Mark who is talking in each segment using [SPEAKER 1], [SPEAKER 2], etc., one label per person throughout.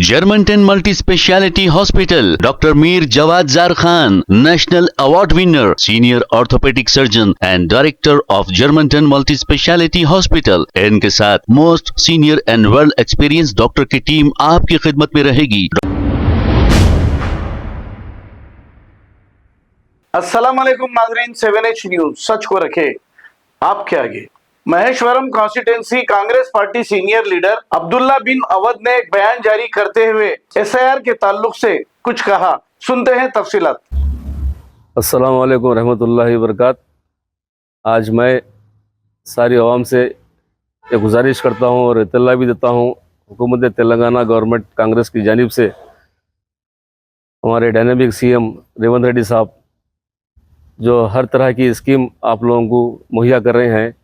[SPEAKER 1] Germanton multi speciality hospital, doctor Mir Jawad Zar Khan, national award winner, senior orthopaedic surgeon and director of Germanton multi speciality hospital. इनके साथ most senior and well experience doctor की team आपकी खिदमत में रहेगी।
[SPEAKER 2] अस्सलाम वालेकुम नाज़रीन, 7H न्यूज सच को रखे आपके आगे। Maheshwaram constituency Congress party senior leader Abdullah bin Awadh ने एक बयान जारी करते हुए SIR के ताल्लुक से कुछ कहा। सुनते हैं तफसीलात।
[SPEAKER 3] अस्सलाम वालेकुम रहमतुल्लाहि व बरकात। आज मैं सारी आवाम से एक गुजारिश करता हूँ और इत्तला भी देता हूँ, हुकूमत तेलंगाना गवर्नमेंट कांग्रेस की जानिब से हमारे डायनेमिक CM रेवंत रेड्डी साहब जो हर तरह की स्कीम आप लोगों को मुहैया कर रहे हैं,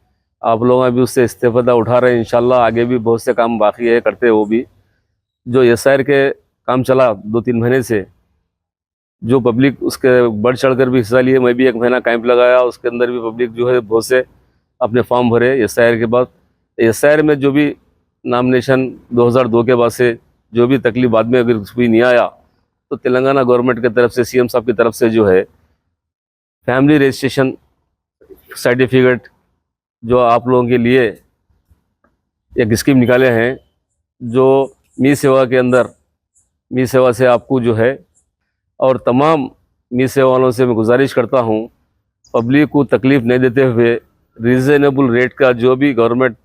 [SPEAKER 3] आप लोग भी उससे इस्तेफादा उठा रहे हैं। इंशाल्लाह आगे भी बहुत से काम बाकी है करते, वो भी जो SIR के काम चला 2-3 महीने से, जो पब्लिक उसके बढ़ चढ़ कर भी हिस्सा लिए। मैं भी 1 महीना कैंप लगाया, उसके अंदर भी पब्लिक जो है बहुत से अपने फॉर्म भरे। SIR के बाद SIR में जो भी नामिनेशन 2002 के बाद से जो भी तकलीफ बाद में अगर कोई नहीं आया, तो तेलंगाना गवर्नमेंट की तरफ से CM साहब की तरफ से जो है फैमिली रजिस्ट्रेशन सर्टिफिकेट जो आप लोगों के लिए एक स्कीम निकाले हैं, जो मी सेवा के अंदर मी सेवा से आपको जो है, और तमाम मी सेवा वालों से मैं गुजारिश करता हूं, पब्लिक को तकलीफ़ नहीं देते हुए रीज़नेबल रेट का जो भी गवर्नमेंट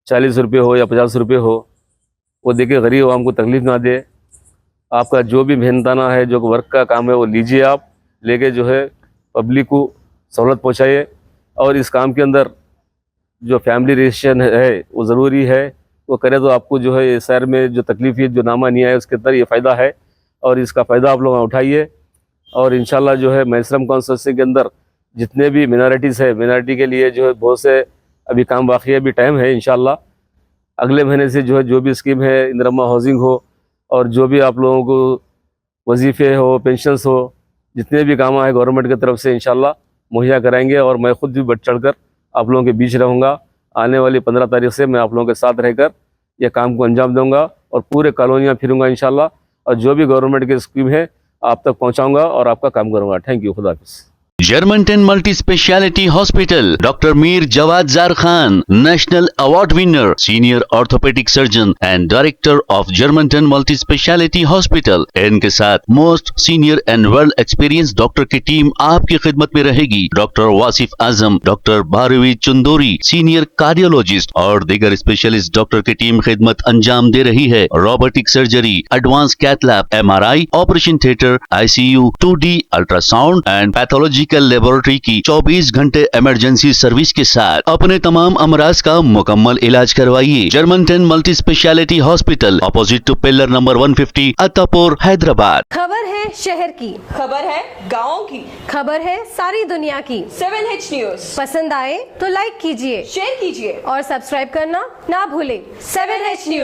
[SPEAKER 3] 40 रुपये हो या 50 रुपये हो, वो देखिए गरीब आवाम को तकलीफ़ ना दे। आपका जो भी मेहनताना है, जो वर्क का काम है, वो लीजिए, आप लेके जो है पब्लिक को सहूलत पहुँचाइए। और इस काम के अंदर जो फैमिली रजिस्ट्रेशन है वो ज़रूरी है, वो करें तो आपको जो है SIR में जो तकलीफ है, जो नामा नहीं आया, उसके अंदर ये फ़ायदा है और इसका फ़ायदा आप लोग उठाइए। और इंशाल्लाह जो है महेश्वरम कॉन्स्टिट्यूंसी के अंदर जितने भी मिनॉरिटीज़ है, मिनॉरिटी के लिए जो है बहुत से अभी काम बाकी है, अभी टाइम है। इंशाल्लाह अगले महीने से जो है जो भी स्कीम है, इंदिरा हाउसिंग हो और जो भी आप लोगों को वजीफ़े हो, पेंशन्स हो, जितने भी काम है गवर्नमेंट की तरफ से इंशाल्लाह मुहैया कराएंगे। और मैं खुद भी बढ़ चढ़ कर आप लोगों के बीच रहूँगा। आने वाली 15 तारीख से मैं आप लोगों के साथ रहकर यह काम को अंजाम दूंगा और पूरे कॉलोनियाँ फिरूंगा इंशाल्लाह, और जो भी गवर्नमेंट की स्कीम है आप तक पहुँचाऊँगा और आपका काम करूँगा। थैंक यू, खुदा हाफिज़।
[SPEAKER 1] Germanten multi speciality hospital, doctor Mir Jawad Zar Khan, national award winner, senior orthopaedic surgeon and director of Germanton multi speciality hospital. इनके साथ most senior and well experience doctor की टीम आपकी खिदमत में रहेगी। Doctor Wasif Azam, doctor Bharvi Chandori, senior cardiologist और दीगर स्पेशलिस्ट डॉक्टर की टीम खिदमत अंजाम दे रही है। Robotic surgery, advance cath lab, MRI, operation theatre, ICU, 2D ultrasound and pathology laboratory की 24 घंटे इमरजेंसी सर्विस के साथ अपने तमाम अमराज का मुकम्मल इलाज करवाइए। Germanton multi speciality hospital, opposite to pillar number 150, Attapur, Hyderabad.
[SPEAKER 4] खबर है शहर की,
[SPEAKER 5] खबर है गाँव की,
[SPEAKER 4] खबर है सारी दुनिया की।
[SPEAKER 5] 7H न्यूज
[SPEAKER 4] पसंद आए तो लाइक कीजिए,
[SPEAKER 5] शेयर कीजिए
[SPEAKER 4] और सब्सक्राइब करना ना भूलें।
[SPEAKER 5] 7H news.